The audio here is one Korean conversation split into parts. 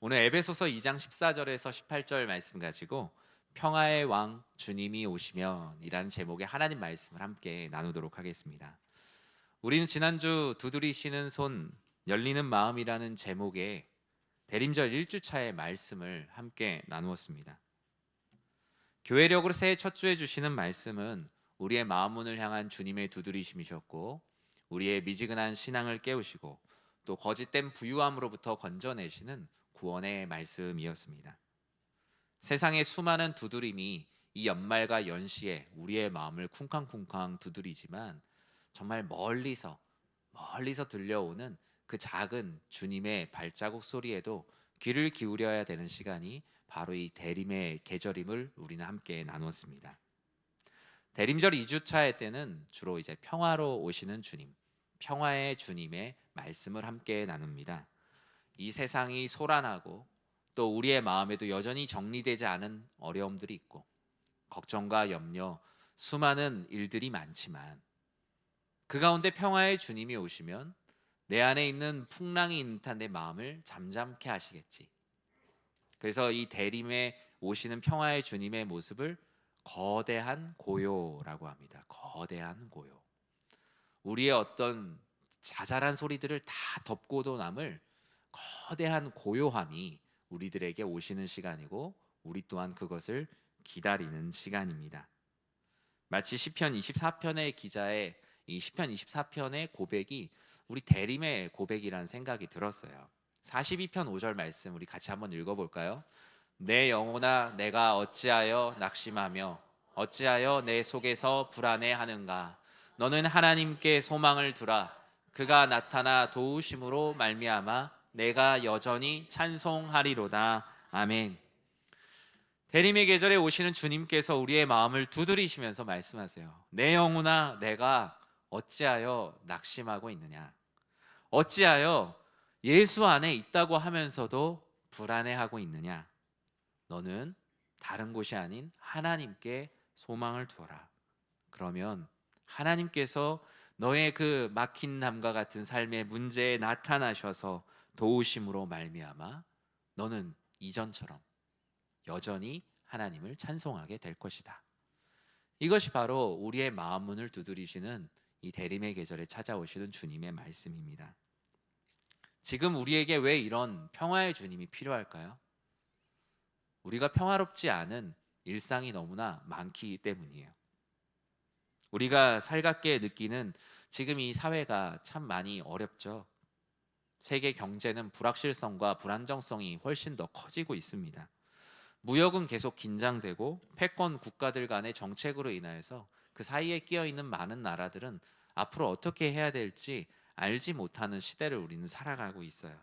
오늘 에베소서 2장 14절에서 18절 말씀 가지고 평화의 왕 주님이 오시면이라는 제목의 하나님 말씀을 함께 나누도록 하겠습니다. 우리는 지난주 두드리시는 손 열리는 마음이라는 제목의 대림절 1주차의 말씀을 함께 나누었습니다. 교회력으로 새해 첫 주에 주시는 말씀은 우리의 마음 문을 향한 주님의 두드리심이셨고, 우리의 미지근한 신앙을 깨우시고 또 거짓된 부유함으로부터 건져내시는 구원의 말씀이었습니다. 세상의 수많은 두드림이 이 연말과 연시에 우리의 마음을 쿵쾅쿵쾅 두드리지만, 정말 멀리서 들려오는 그 작은 주님의 발자국 소리에도 귀를 기울여야 되는 시간이 바로 이 대림의 계절임을 우리는 함께 나누었습니다. 대림절 2주차의 때는 주로 이제 평화로 오시는 주님, 평화의 주님의 말씀을 함께 나눕니다. 이 세상이 소란하고 또 우리의 마음에도 여전히 정리되지 않은 어려움들이 있고, 걱정과 염려, 수많은 일들이 많지만 그 가운데 평화의 주님이 오시면 내 안에 있는 풍랑이 있는 듯한 내 마음을 잠잠케 하시겠지. 그래서 이 대림에 오시는 평화의 주님의 모습을 거대한 고요라고 합니다. 거대한 고요. 우리의 어떤 자잘한 소리들을 다 덮고도 남을 거대한 고요함이 우리들에게 오시는 시간이고, 우리 또한 그것을 기다리는 시간입니다. 마치 시편 24편의 기자의 이 시편 24편의 고백이 우리 대림의 고백이라는 생각이 들었어요. 42편 5절 말씀 우리 같이 한번 읽어볼까요? 내 영혼아 내가 어찌하여 낙심하며 어찌하여 내 속에서 불안해하는가. 너는 하나님께 소망을 두라. 그가 나타나 도우심으로 말미암아 내가 여전히 찬송하리로다. 아멘. 대림의 계절에 오시는 주님께서 우리의 마음을 두드리시면서 말씀하세요. 내 영혼아 내가 어찌하여 낙심하고 있느냐. 어찌하여 예수 안에 있다고 하면서도 불안해하고 있느냐. 너는 다른 곳이 아닌 하나님께 소망을 두어라. 그러면 하나님께서 너의 그 막힌 담과 같은 삶의 문제에 나타나셔서 도우심으로 말미암아 너는 이전처럼 여전히 하나님을 찬송하게 될 것이다. 이것이 바로 우리의 마음 문을 두드리시는 이 대림의 계절에 찾아오시는 주님의 말씀입니다. 지금 우리에게 왜 이런 평화의 주님이 필요할까요? 우리가 평화롭지 않은 일상이 너무나 많기 때문이에요. 우리가 살갑게 느끼는 지금 이 사회가 참 많이 어렵죠. 세계 경제는 불확실성과 불안정성이 훨씬 더 커지고 있습니다. 무역은 계속 긴장되고, 패권 국가들 간의 정책으로 인하여서 그 사이에 끼어 있는 많은 나라들은 앞으로 어떻게 해야 될지 알지 못하는 시대를 우리는 살아가고 있어요.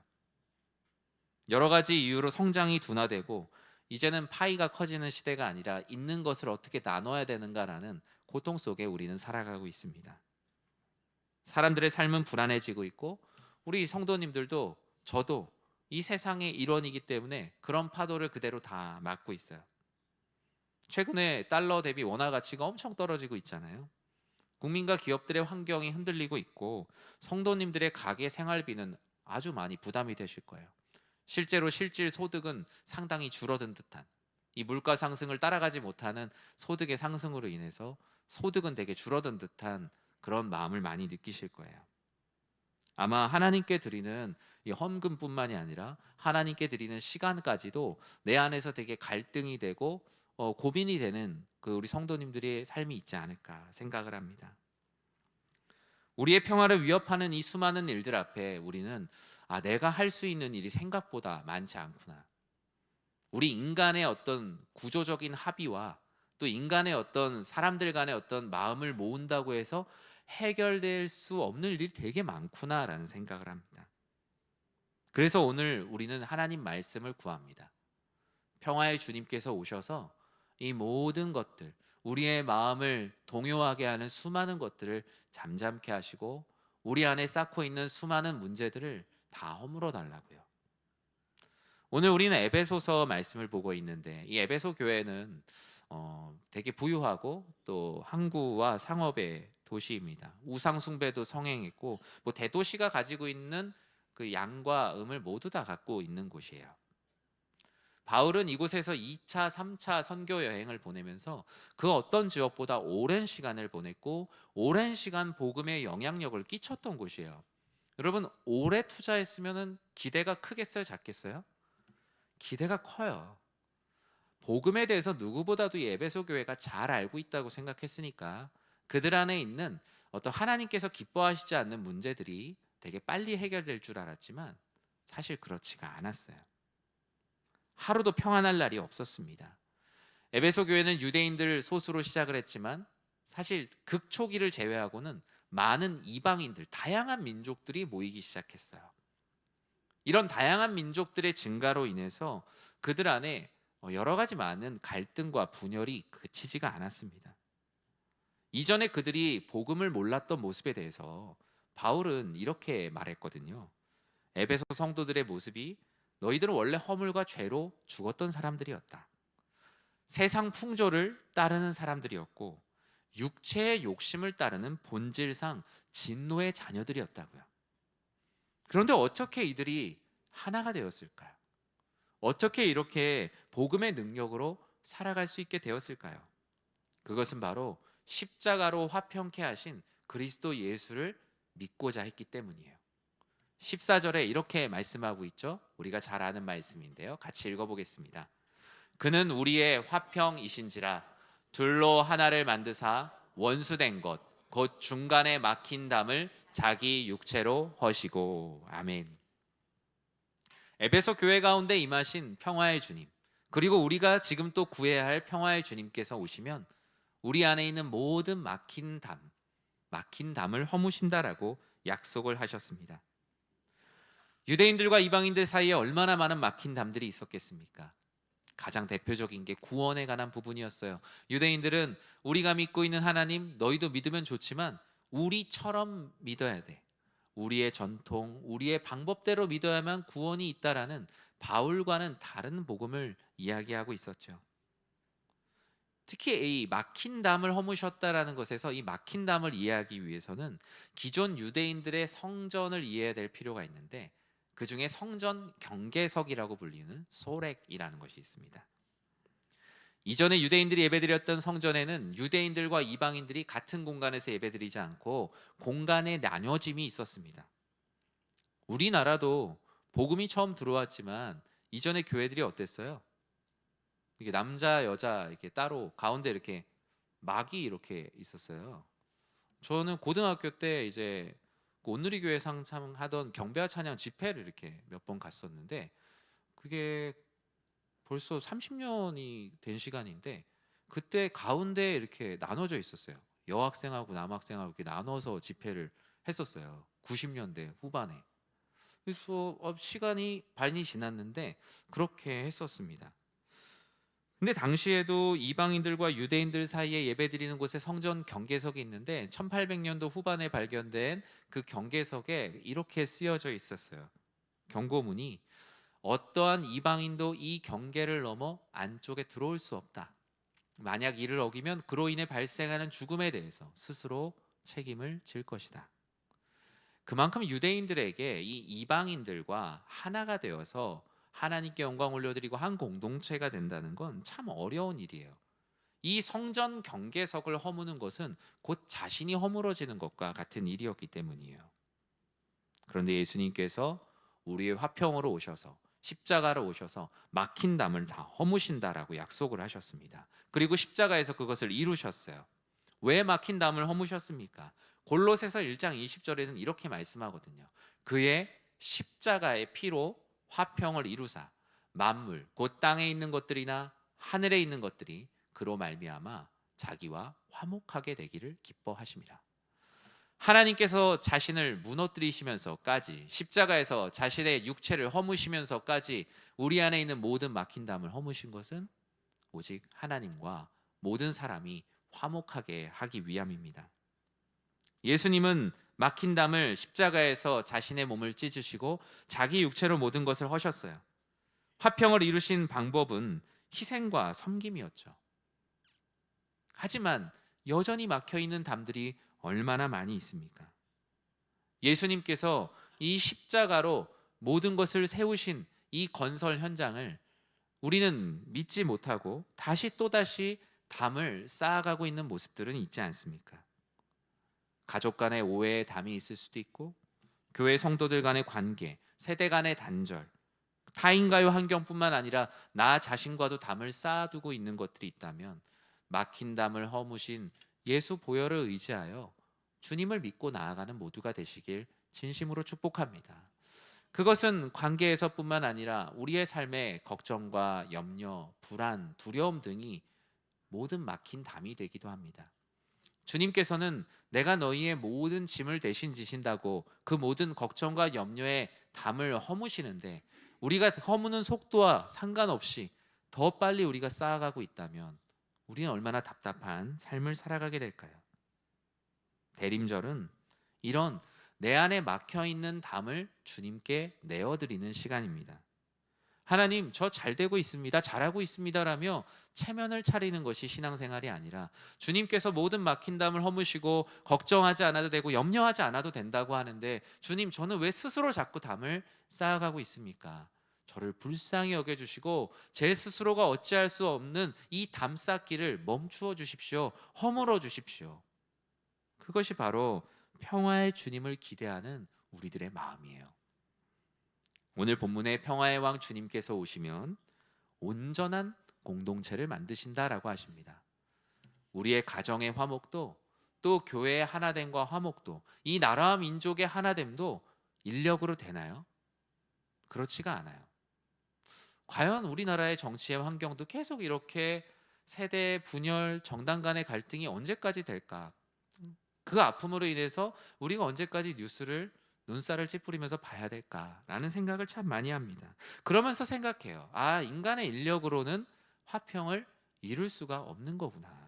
여러 가지 이유로 성장이 둔화되고, 이제는 파이가 커지는 시대가 아니라 있는 것을 어떻게 나눠야 되는가라는 고통 속에 우리는 살아가고 있습니다. 사람들의 삶은 불안해지고 있고, 우리 성도님들도 저도 이 세상의 일원이기 때문에 그런 파도를 그대로 다 맞고 있어요. 최근에 달러 대비 원화 가치가 엄청 떨어지고 있잖아요. 국민과 기업들의 환경이 흔들리고 있고, 성도님들의 가계 생활비는 아주 많이 부담이 되실 거예요. 실제로 실질 소득은 상당히 줄어든 듯한, 이 물가 상승을 따라가지 못하는 소득의 상승으로 인해서 소득은 되게 줄어든 듯한 그런 마음을 많이 느끼실 거예요. 아마 하나님께 드리는 이 헌금뿐만이 아니라 하나님께 드리는 시간까지도 내 안에서 되게 갈등이 되고 고민이 되는 그 우리 성도님들의 삶이 있지 않을까 생각을 합니다. 우리의 평화를 위협하는 이 수많은 일들 앞에 우리는 내가 할 수 있는 일이 생각보다 많지 않구나. 우리 인간의 어떤 구조적인 합의와 또 인간의 어떤 사람들 간의 어떤 마음을 모은다고 해서 해결될 수 없는 일들이 되게 많구나라는 생각을 합니다. 그래서 오늘 우리는 하나님 말씀을 구합니다. 평화의 주님께서 오셔서 이 모든 것들, 우리의 마음을 동요하게 하는 수많은 것들을 잠잠케 하시고, 우리 안에 쌓고 있는 수많은 문제들을 다 허물어 달라고요. 오늘 우리는 에베소서 말씀을 보고 있는데, 이 에베소 교회는 되게 부유하고 또 항구와 상업의 도시입니다. 우상 숭배도 성행했고, 뭐 대도시가 가지고 있는 그 양과 음을 모두 다 갖고 있는 곳이에요. 바울은 이곳에서 2차, 3차 선교 여행을 보내면서 그 어떤 지역보다 오랜 시간을 보냈고 오랜 시간 복음의 영향력을 끼쳤던 곳이에요. 여러분, 오래 투자했으면 기대가 크겠어요, 작겠어요? 기대가 커요. 복음에 대해서 누구보다도 이 에베소 교회가 잘 알고 있다고 생각했으니까 그들 안에 있는 어떤 하나님께서 기뻐하시지 않는 문제들이 되게 빨리 해결될 줄 알았지만 사실 그렇지가 않았어요. 하루도 평안할 날이 없었습니다. 에베소 교회는 유대인들 소수로 시작을 했지만 사실 극초기를 제외하고는 많은 이방인들, 다양한 민족들이 모이기 시작했어요. 이런 다양한 민족들의 증가로 인해서 그들 안에 여러 가지 많은 갈등과 분열이 그치지가 않았습니다. 이전에 그들이 복음을 몰랐던 모습에 대해서 바울은 이렇게 말했거든요. 에베소 성도들의 모습이 너희들은 원래 허물과 죄로 죽었던 사람들이었다. 세상 풍조를 따르는 사람들이었고 육체의 욕심을 따르는 본질상 진노의 자녀들이었다고요. 그런데 어떻게 이들이 하나가 되었을까요? 어떻게 이렇게 복음의 능력으로 살아갈 수 있게 되었을까요? 그것은 바로 십자가로 화평케 하신 그리스도 예수를 믿고자 했기 때문이에요. 14절에 이렇게 말씀하고 있죠. 우리가 잘 아는 말씀인데요. 같이 읽어보겠습니다. 그는 우리의 화평이신지라 둘로 하나를 만드사 원수된 것 곧 중간에 막힌 담을 자기 육체로 허시고. 아멘. 에베소 교회 가운데 임하신 평화의 주님, 그리고 우리가 지금 또 구해야 할 평화의 주님께서 오시면 우리 안에 있는 모든 막힌 담을 허무신다라고 약속을 하셨습니다. 유대인들과 이방인들 사이에 얼마나 많은 막힌 담들이 있었겠습니까? 가장 대표적인 게 구원에 관한 부분이었어요. 유대인들은 우리가 믿고 있는 하나님, 너희도 믿으면 좋지만 우리처럼 믿어야 돼. 우리의 전통, 우리의 방법대로 믿어야만 구원이 있다라는 바울과는 다른 복음을 이야기하고 있었죠. 특히 이 막힌 담을 허무셨다라는 것에서 이 막힌 담을 이해하기 위해서는 기존 유대인들의 성전을 이해해야 될 필요가 있는데 그 중에 성전 경계석이라고 불리는 소렉이라는 것이 있습니다. 이전에 유대인들이 예배드렸던 성전에는 유대인들과 이방인들이 같은 공간에서 예배드리지 않고 공간의 나뉘어짐이 있었습니다. 우리나라도 복음이 처음 들어왔지만 이전에 교회들이 어땠어요? 이게 남자 여자 이렇게 따로 가운데 이렇게 막이 이렇게 있었어요. 저는 고등학교 때 이제 온누리 교회 상참하던 경배와 찬양 집회를 이렇게 몇 번 갔었는데 그게 벌써 30년이 된 시간인데 그때 가운데 이렇게 나눠져 있었어요. 여학생하고 남학생하고 이렇게 나눠서 집회를 했었어요. 90년대 후반에. 그래서 시간이 많이 지났는데 그렇게 했었습니다. 근데 당시에도 이방인들과 유대인들 사이에 예배드리는 곳에 성전 경계석이 있는데 1800년도 후반에 발견된 그 경계석에 이렇게 쓰여져 있었어요. 경고문이 어떠한 이방인도 이 경계를 넘어 안쪽에 들어올 수 없다. 만약 이를 어기면 그로 인해 발생하는 죽음에 대해서 스스로 책임을 질 것이다. 그만큼 유대인들에게 이 이방인들과 하나가 되어서 하나님께 영광 올려드리고 한 공동체가 된다는 건 참 어려운 일이에요. 이 성전 경계석을 허무는 것은 곧 자신이 허물어지는 것과 같은 일이었기 때문이에요. 그런데 예수님께서 우리의 화평으로 오셔서 십자가로 오셔서 막힌 담을 다 허무신다라고 약속을 하셨습니다. 그리고 십자가에서 그것을 이루셨어요. 왜 막힌 담을 허무셨습니까? 골로새서 1장 20절에는 이렇게 말씀하거든요. 그의 십자가의 피로 화평을 이루사 만물 곧 땅에 있는 것들이나 하늘에 있는 것들이 그로 말미암아 자기와 화목하게 되기를 기뻐하심이라. 하나님께서 자신을 무너뜨리시면서까지 십자가에서 자신의 육체를 허무시면서까지 우리 안에 있는 모든 막힌 담을 허무신 것은 오직 하나님과 모든 사람이 화목하게 하기 위함입니다. 예수님은 막힌 담을 십자가에서 자신의 몸을 찢으시고 자기 육체로 모든 것을 허셨어요. 화평을 이루신 방법은 희생과 섬김이었죠. 하지만 여전히 막혀있는 담들이 얼마나 많이 있습니까? 예수님께서 이 십자가로 모든 것을 세우신 이 건설 현장을 우리는 믿지 못하고 다시 또다시 담을 쌓아가고 있는 모습들은 있지 않습니까? 가족 간의 오해의 담이 있을 수도 있고, 교회 성도들 간의 관계, 세대 간의 단절, 타인과의 환경뿐만 아니라 나 자신과도 담을 쌓아두고 있는 것들이 있다면, 막힌 담을 허무신 예수 보혈을 의지하여 주님을 믿고 나아가는 모두가 되시길 진심으로 축복합니다. 그것은 관계에서뿐만 아니라 우리의 삶의 걱정과 염려, 불안, 두려움 등이 모든 막힌 담이 되기도 합니다. 주님께서는 내가 너희의 모든 짐을 대신 지신다고 그 모든 걱정과 염려의 담을 허무시는데, 우리가 허무는 속도와 상관없이 더 빨리 우리가 쌓아가고 있다면 우리는 얼마나 답답한 삶을 살아가게 될까요? 대림절은 이런 내 안에 막혀있는 담을 주님께 내어드리는 시간입니다. 하나님, 저 잘 되고 있습니다, 잘하고 있습니다 라며 체면을 차리는 것이 신앙생활이 아니라, 주님께서 모든 막힌 담을 허무시고 걱정하지 않아도 되고 염려하지 않아도 된다고 하는데, 주님, 저는 왜 스스로 자꾸 담을 쌓아가고 있습니까? 저를 불쌍히 여겨주시고 제 스스로가 어찌할 수 없는 이 담 쌓기를 멈추어 주십시오. 허물어 주십시오. 그것이 바로 평화의 주님을 기대하는 우리들의 마음이에요. 오늘 본문의 평화의 왕 주님께서 오시면 온전한 공동체를 만드신다라고 하십니다. 우리의 가정의 화목도, 또 교회의 하나됨과 화목도, 이 나라와 민족의 하나됨도 인력으로 되나요? 그렇지가 않아요. 과연 우리나라의 정치의 환경도 계속 이렇게 세대 분열, 정당 간의 갈등이 언제까지 될까? 그 아픔으로 인해서 우리가 언제까지 뉴스를 눈살을 찌푸리면서 봐야 될까라는 생각을 참 많이 합니다. 그러면서 생각해요. 아, 인간의 인력으로는 화평을 이룰 수가 없는 거구나.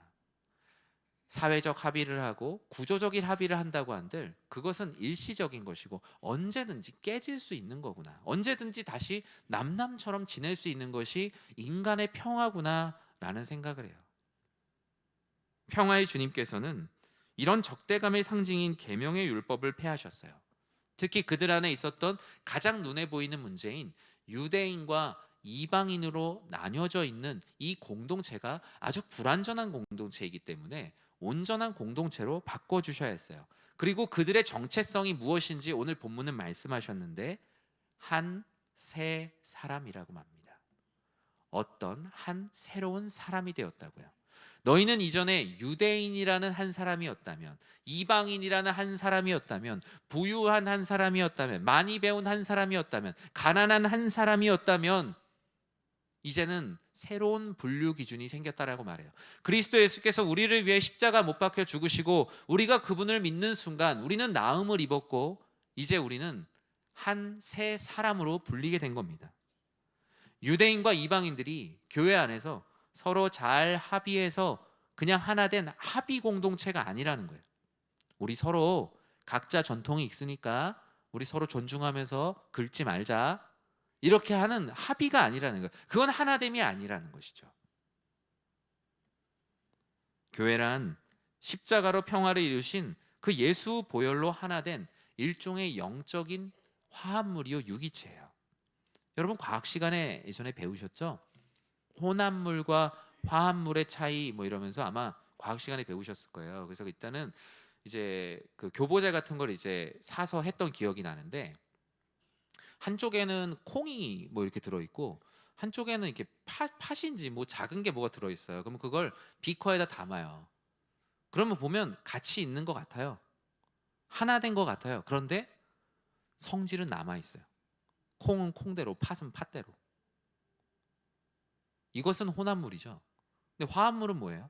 사회적 합의를 하고 구조적인 합의를 한다고 한들 그것은 일시적인 것이고 언제든지 깨질 수 있는 거구나. 언제든지 다시 남남처럼 지낼 수 있는 것이 인간의 평화구나라는 생각을 해요. 평화의 주님께서는 이런 적대감의 상징인 계명의 율법을 폐하셨어요. 특히 그들 안에 있었던 가장 눈에 보이는 문제인 유대인과 이방인으로 나뉘어져 있는 이 공동체가 아주 불완전한 공동체이기 때문에 온전한 공동체로 바꿔주셔야 했어요. 그리고 그들의 정체성이 무엇인지 오늘 본문은 말씀하셨는데, 한 새 사람이라고 합니다. 어떤 한 새로운 사람이 되었다고요. 너희는 이전에 유대인이라는 한 사람이었다면, 이방인이라는 한 사람이었다면, 부유한 한 사람이었다면, 많이 배운 한 사람이었다면, 가난한 한 사람이었다면, 이제는 새로운 분류 기준이 생겼다라고 말해요. 그리스도 예수께서 우리를 위해 십자가 못 박혀 죽으시고 우리가 그분을 믿는 순간 우리는 나음을 입었고, 이제 우리는 한 새 사람으로 불리게 된 겁니다. 유대인과 이방인들이 교회 안에서 서로 잘 합의해서 그냥 하나 된 합의 공동체가 아니라는 거예요. 우리 서로 각자 전통이 있으니까 우리 서로 존중하면서 긁지 말자, 이렇게 하는 합의가 아니라는 거예요. 그건 하나됨이 아니라는 것이죠. 교회란 십자가로 평화를 이루신 그 예수 보혈로 하나 된 일종의 영적인 화합물이요, 유기체예요. 여러분 과학 시간에 예전에 배우셨죠? 혼합물과 화합물의 차이 뭐 이러면서 아마 과학 시간에 배우셨을 거예요. 그래서 일단은 이제 그 교보제 같은 걸 이제 사서 했던 기억이 나는데, 한쪽에는 콩이 뭐 이렇게 들어있고 한쪽에는 이렇게 팥인지 뭐 작은 게 뭐가 들어있어요. 그러면 그걸 비커에다 담아요. 그러면 보면 같이 있는 것 같아요. 하나 된 것 같아요. 그런데 성질은 남아있어요. 콩은 콩대로, 팥은 팥대로. 이것은 혼합물이죠. 근데 화합물은 뭐예요?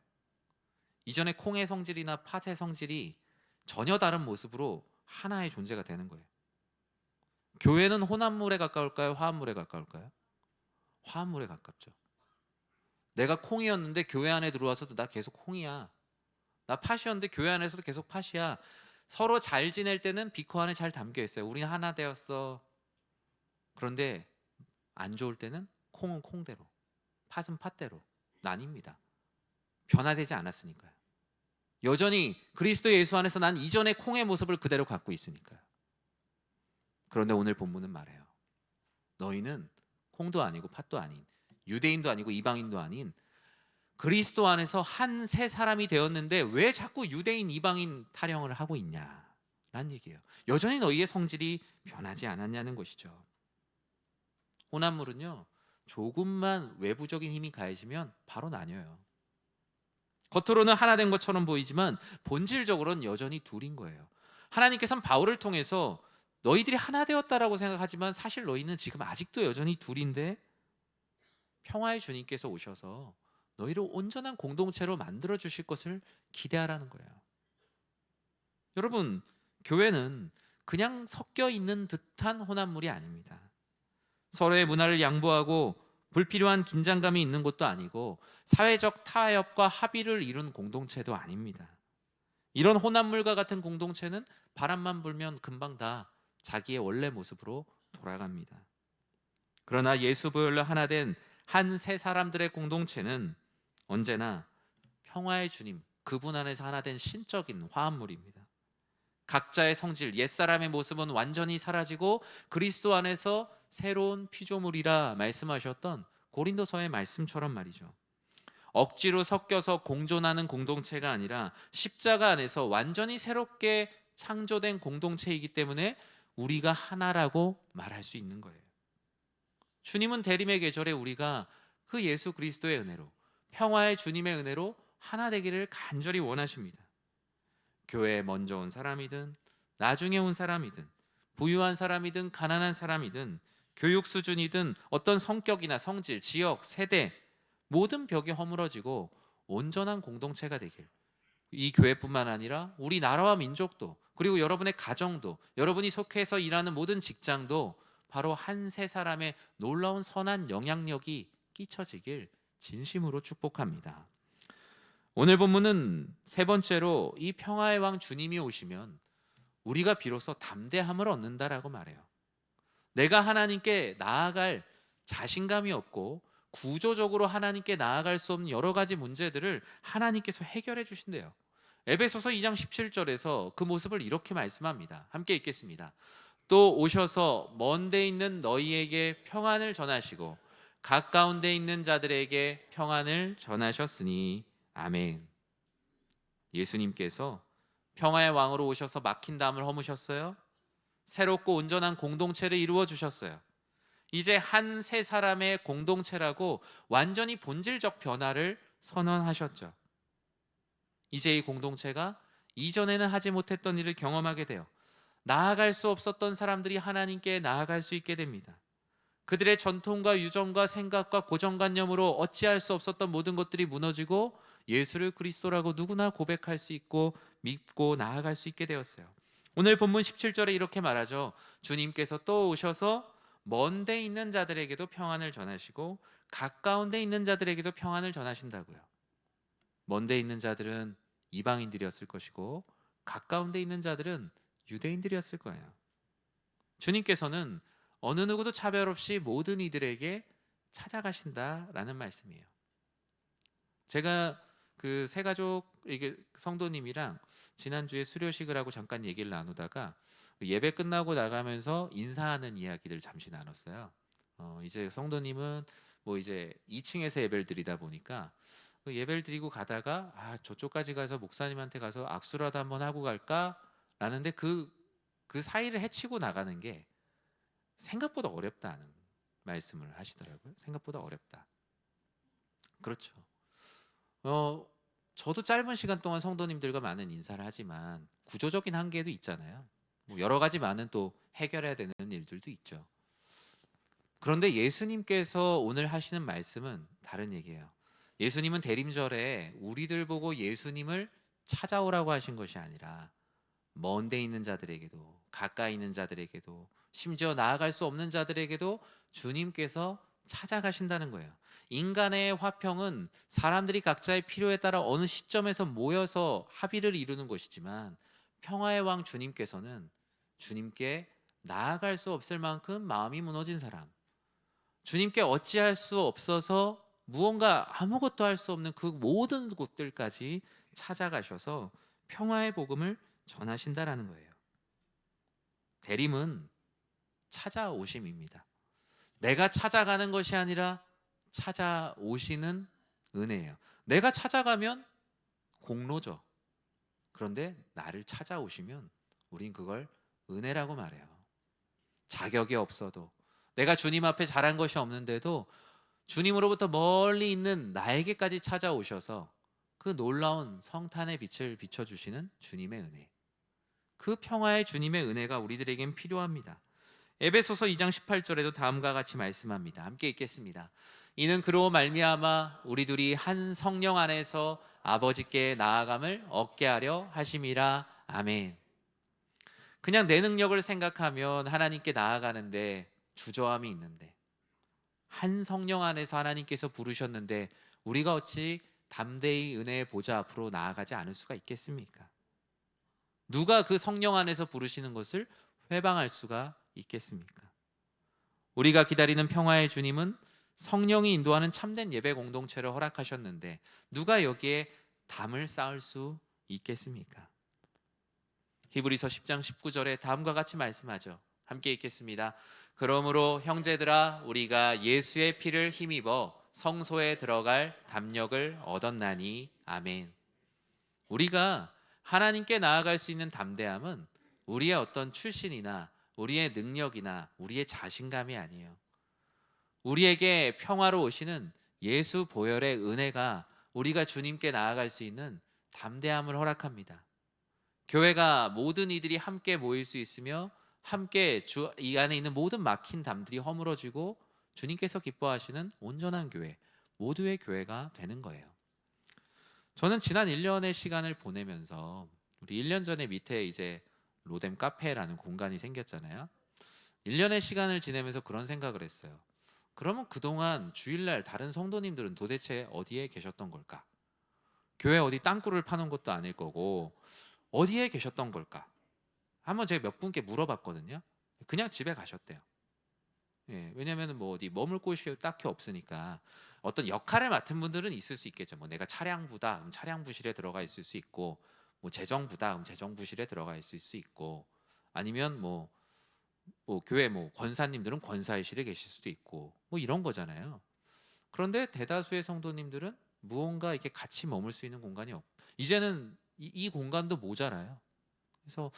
이전에 콩의 성질이나 팥의 성질이 전혀 다른 모습으로 하나의 존재가 되는 거예요. 교회는 혼합물에 가까울까요? 화합물에 가까울까요? 화합물에 가깝죠. 내가 콩이었는데 교회 안에 들어와서도 나 계속 콩이야. 나 팥이었는데 교회 안에서도 계속 팥이야. 서로 잘 지낼 때는 비커 안에 잘 담겨 있어요. 우리는 하나 되었어. 그런데 안 좋을 때는 콩은 콩대로, 팥은 팥대로 나뉩니다. 변화되지 않았으니까요. 여전히 그리스도 예수 안에서 난 이전의 콩의 모습을 그대로 갖고 있으니까요. 그런데 오늘 본문은 말해요. 너희는 콩도 아니고 팥도 아닌 유대인도 아니고 이방인도 아닌 그리스도 안에서 한 새 사람이 되었는데 왜 자꾸 유대인 이방인 타령을 하고 있냐라는 얘기예요. 여전히 너희의 성질이 변하지 않았냐는 것이죠. 혼합물은요, 조금만 외부적인 힘이 가해지면 바로 나뉘어요. 겉으로는 하나 된 것처럼 보이지만 본질적으로는 여전히 둘인 거예요. 하나님께서는 바울을 통해서 너희들이 하나 되었다라고 생각하지만 사실 너희는 지금 아직도 여전히 둘인데 평화의 주님께서 오셔서 너희를 온전한 공동체로 만들어 주실 것을 기대하라는 거예요. 여러분, 교회는 그냥 섞여 있는 듯한 혼합물이 아닙니다. 서로의 문화를 양보하고 불필요한 긴장감이 있는 것도 아니고 사회적 타협과 합의를 이룬 공동체도 아닙니다. 이런 혼합물과 같은 공동체는 바람만 불면 금방 다 자기의 원래 모습으로 돌아갑니다. 그러나 예수 보혈로 하나 된 한 세 사람들의 공동체는 언제나 평화의 주님, 그분 안에서 하나 된 신적인 화합물입니다. 각자의 성질, 옛사람의 모습은 완전히 사라지고 그리스도 안에서 새로운 피조물이라 말씀하셨던 고린도서의 말씀처럼 말이죠. 억지로 섞여서 공존하는 공동체가 아니라 십자가 안에서 완전히 새롭게 창조된 공동체이기 때문에 우리가 하나라고 말할 수 있는 거예요. 주님은 대림의 계절에 우리가 그 예수 그리스도의 은혜로, 평화의 주님의 은혜로 하나 되기를 간절히 원하십니다. 교회에 먼저 온 사람이든 나중에 온 사람이든 부유한 사람이든 가난한 사람이든 교육 수준이든 어떤 성격이나 성질, 지역, 세대 모든 벽이 허물어지고 온전한 공동체가 되길, 이 교회뿐만 아니라 우리 나라와 민족도, 그리고 여러분의 가정도, 여러분이 속해서 일하는 모든 직장도 바로 한 세 사람의 놀라운 선한 영향력이 끼쳐지길 진심으로 축복합니다. 오늘 본문은 세 번째로 이 평화의 왕 주님이 오시면 우리가 비로소 담대함을 얻는다라고 말해요. 내가 하나님께 나아갈 자신감이 없고 구조적으로 하나님께 나아갈 수 없는 여러 가지 문제들을 하나님께서 해결해 주신대요. 에베소서 2장 17절에서 그 모습을 이렇게 말씀합니다. 함께 읽겠습니다. 또 오셔서 먼 데 있는 너희에게 평안을 전하시고 가까운 데 있는 자들에게 평안을 전하셨으니 아멘. 예수님께서 평화의 왕으로 오셔서 막힌 담을 허무셨어요. 새롭고 온전한 공동체를 이루어 주셨어요. 이제 한 세 사람의 공동체라고 완전히 본질적 변화를 선언하셨죠. 이제 이 공동체가 이전에는 하지 못했던 일을 경험하게 돼요. 나아갈 수 없었던 사람들이 하나님께 나아갈 수 있게 됩니다. 그들의 전통과 유전과 생각과 고정관념으로 어찌할 수 없었던 모든 것들이 무너지고 예수를 그리스도라고 누구나 고백할 수 있고 믿고 나아갈 수 있게 되었어요. 오늘 본문 17절에 이렇게 말하죠. 주님께서 또 오셔서 먼 데 있는 자들에게도 평안을 전하시고 가까운 데 있는 자들에게도 평안을 전하신다고요. 먼 데 있는 자들은 이방인들이었을 것이고 가까운 데 있는 자들은 유대인들이었을 거예요. 주님께서는 어느 누구도 차별 없이 모든 이들에게 찾아가신다라는 말씀이에요. 제가 그 세가족 이게 성도님이랑 지난주에 수료식을 하고 잠깐 얘기를 나누다가 예배 끝나고 나가면서 인사하는 이야기를 잠시 나눴어요. 이제 성도님은 뭐 이제 2층에서 예배를 드리다 보니까 그 예배를 드리고 가다가 저쪽까지 가서 목사님한테 가서 악수라도 한번 하고 갈까? 라는데 그 사이를 헤치고 나가는 게 생각보다 어렵다는 말씀을 하시더라고요. 생각보다 어렵다. 그렇죠. 저도 짧은 시간 동안 성도님들과 많은 인사를 하지만 구조적인 한계도 있잖아요. 뭐 여러 가지 많은 또 해결해야 되는 일들도 있죠. 그런데 예수님께서 오늘 하시는 말씀은 다른 얘기예요. 예수님은 대림절에 우리들 보고 예수님을 찾아오라고 하신 것이 아니라 먼 데 있는 자들에게도 가까이 있는 자들에게도 심지어 나아갈 수 없는 자들에게도 주님께서 찾아가신다는 거예요. 인간의 화평은 사람들이 각자의 필요에 따라 어느 시점에서 모여서 합의를 이루는 것이지만 평화의 왕 주님께서는 주님께 나아갈 수 없을 만큼 마음이 무너진 사람, 주님께 어찌할 수 없어서 무언가 아무것도 할 수 없는 그 모든 곳들까지 찾아가셔서 평화의 복음을 전하신다라는 거예요. 대림은 찾아오심입니다. 내가 찾아가는 것이 아니라 찾아오시는 은혜예요. 내가 찾아가면 공로죠. 그런데 나를 찾아오시면 우린 그걸 은혜라고 말해요. 자격이 없어도, 내가 주님 앞에 잘한 것이 없는데도 주님으로부터 멀리 있는 나에게까지 찾아오셔서 그 놀라운 성탄의 빛을 비춰주시는 주님의 은혜, 그 평화의 주님의 은혜가 우리들에겐 필요합니다. 에베소서 2장 18절에도 다음과 같이 말씀합니다. 함께 읽겠습니다. 이는 그로 말미암아 우리 둘이 한 성령 안에서 아버지께 나아감을 얻게 하려 하심이라. 아멘. 그냥 내 능력을 생각하면 하나님께 나아가는데 주저함이 있는데, 한 성령 안에서 하나님께서 부르셨는데 우리가 어찌 담대히 은혜의 보좌 앞으로 나아가지 않을 수가 있겠습니까? 누가 그 성령 안에서 부르시는 것을 회방할 수가 있겠습니까? 우리가 기다리는 평화의 주님은 성령이 인도하는 참된 예배 공동체를 허락하셨는데 누가 여기에 담을 쌓을 수 있겠습니까? 히브리서 10장 19절에 다음과 같이 말씀하죠. 함께 읽겠습니다. 그러므로 형제들아, 우리가 예수의 피를 힘입어 성소에 들어갈 담력을 얻었나니. 아멘. 우리가 하나님께 나아갈 수 있는 담대함은 우리의 어떤 출신이나 우리의 능력이나 우리의 자신감이 아니에요. 우리에게 평화로 오시는 예수 보혈의 은혜가 우리가 주님께 나아갈 수 있는 담대함을 허락합니다. 교회가 모든 이들이 함께 모일 수 있으며 함께 이 안에 있는 모든 막힌 담들이 허물어지고 주님께서 기뻐하시는 온전한 교회, 모두의 교회가 되는 거예요. 저는 지난 1년의 시간을 보내면서, 우리 1년 전에 밑에 이제 로뎀 카페라는 공간이 생겼잖아요. 1년의 시간을 지내면서 그런 생각을 했어요. 그러면 그동안 주일날 다른 성도님들은 도대체 어디에 계셨던 걸까? 교회 어디 땅굴을 파는 것도 아닐 거고 어디에 계셨던 걸까? 한번 제가 몇 분께 물어봤거든요. 그냥 집에 가셨대요. 예, 왜냐하면 뭐 어디 머물 곳이 딱히 없으니까. 어떤 역할을 맡은 분들은 있을 수 있겠죠. 뭐 내가 차량부다, 그럼 차량부실에 들어가 있을 수 있고, 뭐 재정부다, 그럼 재정부실에 들어가 있을 수 있고, 아니면 뭐 교회 뭐 권사님들은 권사의실에 계실 수도 있고, 뭐 이런 거잖아요. 그런데 대다수의 성도님들은 무언가 이렇게 같이 머물 수 있는 공간이 이제는 이 공간도 모자라요. 그래서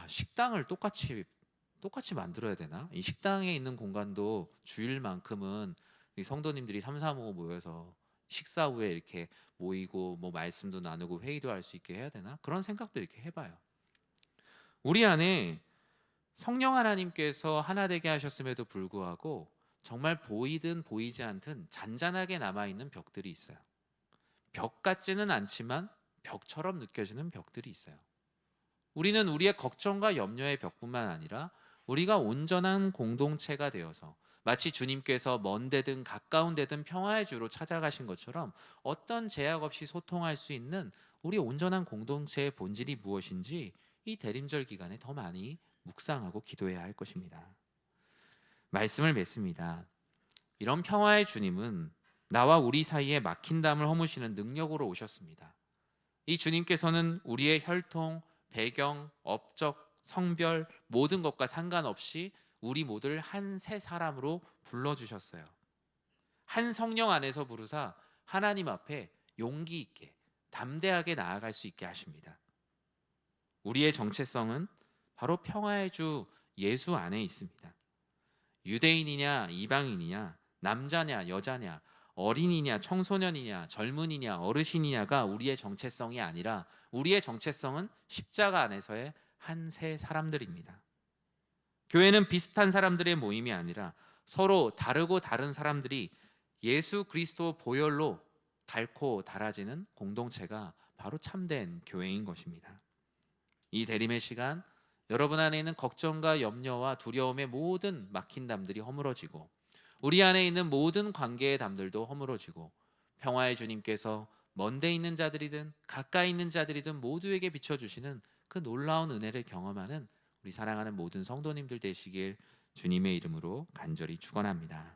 식당을 똑같이 만들어야 되나? 이 식당에 있는 공간도 주일만큼은 이 성도님들이 3, 4, 5 모여서 식사 후에 이렇게 모이고 뭐 말씀도 나누고 회의도 할 수 있게 해야 되나? 그런 생각도 이렇게 해봐요. 우리 안에 성령 하나님께서 하나 되게 하셨음에도 불구하고 정말 보이든 보이지 않든 잔잔하게 남아있는 벽들이 있어요. 벽 같지는 않지만 벽처럼 느껴지는 벽들이 있어요. 우리는 우리의 걱정과 염려의 벽뿐만 아니라 우리가 온전한 공동체가 되어서 마치 주님께서 먼 데든 가까운 데든 평화의 주로 찾아가신 것처럼 어떤 제약 없이 소통할 수 있는 우리 온전한 공동체의 본질이 무엇인지 이 대림절 기간에 더 많이 묵상하고 기도해야 할 것입니다. 말씀을 맺습니다. 이런 평화의 주님은 나와 우리 사이에 막힌 담을 허무시는 능력으로 오셨습니다. 이 주님께서는 우리의 혈통, 배경, 업적, 성별 모든 것과 상관없이 우리 모두를 한 새 사람으로 불러주셨어요. 한 성령 안에서 부르사 하나님 앞에 용기 있게 담대하게 나아갈 수 있게 하십니다. 우리의 정체성은 바로 평화의 주 예수 안에 있습니다. 유대인이냐 이방인이냐, 남자냐 여자냐, 어린이냐 청소년이냐 젊은이냐 어르신이냐가 우리의 정체성이 아니라 우리의 정체성은 십자가 안에서의 한 세 사람들입니다. 교회는 비슷한 사람들의 모임이 아니라 서로 다르고 다른 사람들이 예수 그리스도 보혈로 닳고 달아지는 공동체가 바로 참된 교회인 것입니다. 이 대림의 시간, 여러분 안에 있는 걱정과 염려와 두려움의 모든 막힌 담들이 허물어지고 우리 안에 있는 모든 관계의 담들도 허물어지고 평화의 주님께서 먼데 있는 자들이든 가까이 있는 자들이든 모두에게 비춰주시는 그 놀라운 은혜를 경험하는 우리 사랑하는 모든 성도님들 되시길 주님의 이름으로 간절히 축원합니다.